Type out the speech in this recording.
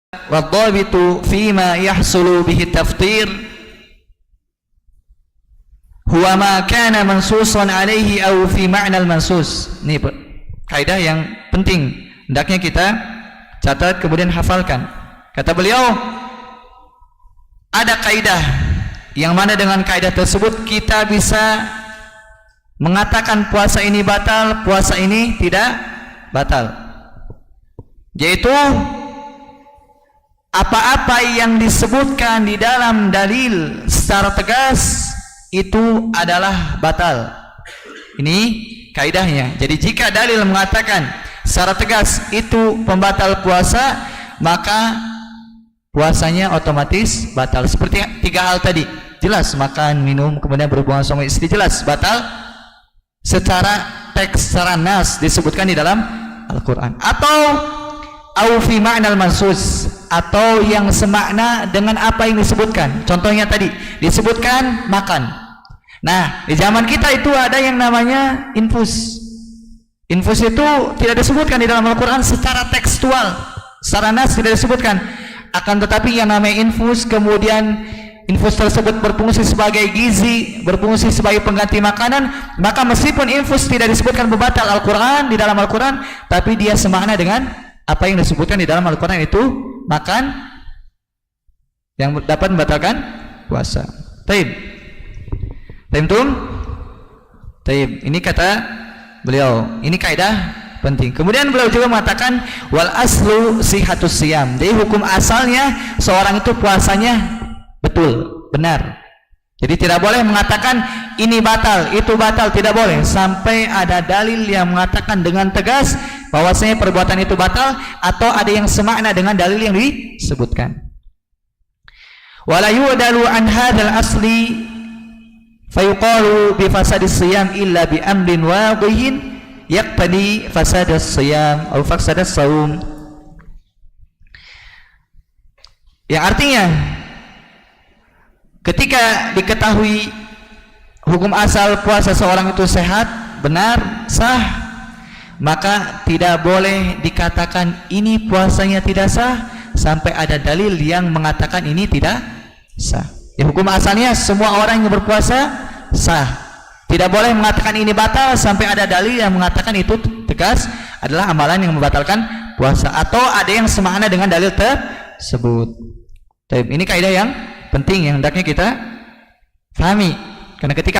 wadhabitu fima yahsulu bihi taftir huwa ma kana mansusan alaihi aw fi ma'nal mansus. Ini kaidah yang penting, hendaknya kita catat kemudian hafalkan. Kata beliau, ada kaidah yang mana dengan kaidah tersebut kita bisa mengatakan puasa ini batal, puasa ini tidak batal, yaitu apa-apa yang disebutkan di dalam dalil secara tegas itu adalah batal. Ini kaidahnya. Jadi jika dalil mengatakan secara tegas itu pembatal puasa, maka puasanya otomatis batal. Seperti tiga hal tadi, jelas makan, minum, kemudian berhubungan suami istri, jelas batal secara teks, secara nas disebutkan di dalam Al-Quran. Atau au fi ma'nal mansus, atau yang semakna dengan apa yang disebutkan. Contohnya tadi disebutkan makan. Nah, di zaman kita itu ada yang namanya infus. Infus itu tidak disebutkan di dalam Al-Quran secara tekstual, secara nas tidak disebutkan. Akan tetapi yang namanya infus, kemudian infus tersebut berfungsi sebagai gizi, berfungsi sebagai pengganti makanan, maka meskipun infus tidak disebutkan pembatal Al-Quran di dalam Al-Quran, tapi dia semakna dengan apa yang disebutkan di dalam Al-Quran, itu makan yang dapat membatalkan puasa. Taib. Taib. Ini kata beliau, ini kaidah penting. Kemudian beliau juga mengatakan wal aslu sihatus siyam. Jadi hukum asalnya seorang itu puasanya betul, benar. Jadi tidak boleh mengatakan ini batal, itu batal, tidak boleh sampai ada dalil yang mengatakan dengan tegas bahwasanya perbuatan itu batal, atau ada yang semakna dengan dalil yang disebutkan. Wala yu'dalu an hadzal asli fayuqalu bi fasadis siyam illa bi amrin wadhihin yaqtadi fasadas siyam atau fasadas saum. Yang artinya ketika diketahui hukum asal puasa seorang itu sehat, benar, sah, maka tidak boleh dikatakan ini puasanya tidak sah sampai ada dalil yang mengatakan ini tidak sah. Ya, hukum asalnya semua orang yang berpuasa sah. Tidak boleh mengatakan ini batal sampai ada dalil yang mengatakan itu tegas adalah amalan yang membatalkan puasa, atau ada yang semakna dengan dalil tersebut. Ini kaidah yang penting yang hendaknya kita pahami, karena ketika